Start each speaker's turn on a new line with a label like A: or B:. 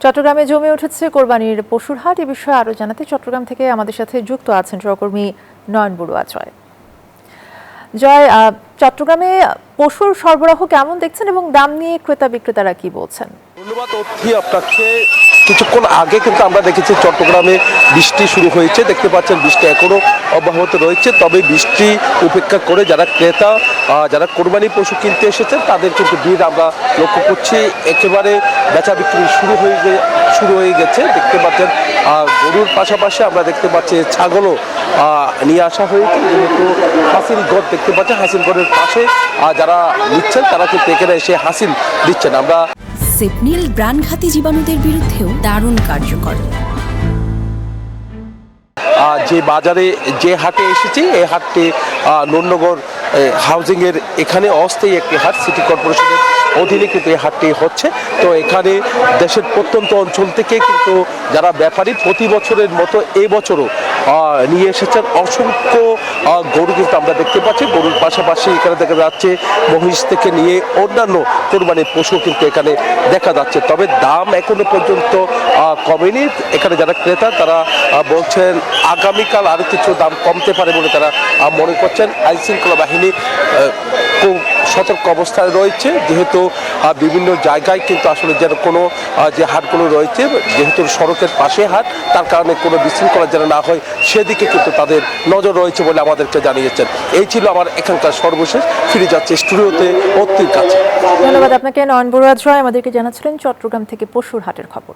A: চট্টগ্রামে জমে উঠেছে কোরবানির পশুর হাট। এ বিষয়ে আরো জানাতে চট্টগ্রাম থেকে আমাদের সাথে যুক্ত আছেন সহকর্মী নয়ন বড়ুয়া। জয়, চট্টগ্রামে পশুর সরবরাহ কেমন দেখছেন এবং দাম নিয়ে ক্রেতা বিক্রেতারা কি বলছেন?
B: ধন্যবাদ অথি আপনাকে। কিছুক্ষণ আগে কিন্তু আমরা দেখেছি চট্টগ্রামে বৃষ্টি শুরু হয়েছে, দেখতে পাচ্ছেন বৃষ্টি এখনো অব্যাহত রয়েছে। তবে বৃষ্টি উপেক্ষা করে যারা ক্রেতা, যারা কোরবানি পশু কিনতে এসেছেন তাদের কিন্তু ভিড় আমরা লক্ষ্য করছি। একেবারে বেচা বিক্রি শুরু হয়ে গেছে। দেখতে পাচ্ছেন গরুর পাশাপাশি আমরা দেখতে পাচ্ছি ছাগলও নিয়ে আসা হয়েছে। যেহেতু হাসিলগড় দেখতে পাচ্ছেন, হাসিলগড়ের পাশে যারা নিচ্ছেন তারা কিন্তু এখানে এসে হাসিল দিচ্ছেন। আমরা
C: সেপনিল প্রাণঘাতী জীবাণুদের বিরুদ্ধেও দারুণ কার্যকর।
B: যে বাজারে যে হাটে এসেছি এই হাটটি নন্দনগর হাউজিং এর এখানে অস্থায়ী একটি হাট, সিটি কর্পোরেশনের অধীনে কিন্তু এই হাটটি হচ্ছে। তো এখানে দেশের প্রত্যন্ত অঞ্চল থেকে কিন্তু যারা ব্যাপারী প্রতি বছরের মতো এই বছরও নিয়ে এসেছেন অসংখ্য গরু কিন্তু আমরা দেখতে পাচ্ছি। গরুর পাশাপাশি এখানে দেখা যাচ্ছে মহিষ থেকে নিয়ে অন্যান্য কোরবানির পশু কিন্তু এখানে দেখা যাচ্ছে। তবে দাম এখনো পর্যন্ত কমেনি। এখানে যারা ক্রেতা তারা বলছেন আগামীকাল আরো কিছু দাম কমতে পারে বলে তারা মনে করছেন। আইন শৃঙ্খলা বাহিনী খুব সতর্ক অবস্থায় রয়েছে, যেহেতু বিভিন্ন জায়গায় কিন্তু আসলে যেন কোনো যে হাটগুলো রয়েছে, যেহেতু সড়কের পাশে হাট, তার কারণে কোনো বিশৃঙ্খলা যেন না হয় সেদিকে কিন্তু তাদের নজর রয়েছে বলে আমাদেরকে জানিয়েছেন। এই ছিল আমার এখানকার সর্বশেষ। ফিরে যাচ্ছে স্টুডিওতে অতির কাছে।
A: ধন্যবাদ আপনাকে নয়ন বড়ুয়া। আমাদেরকে জানাচ্ছিলেন চট্টগ্রাম থেকে পশুর হাটের খবর।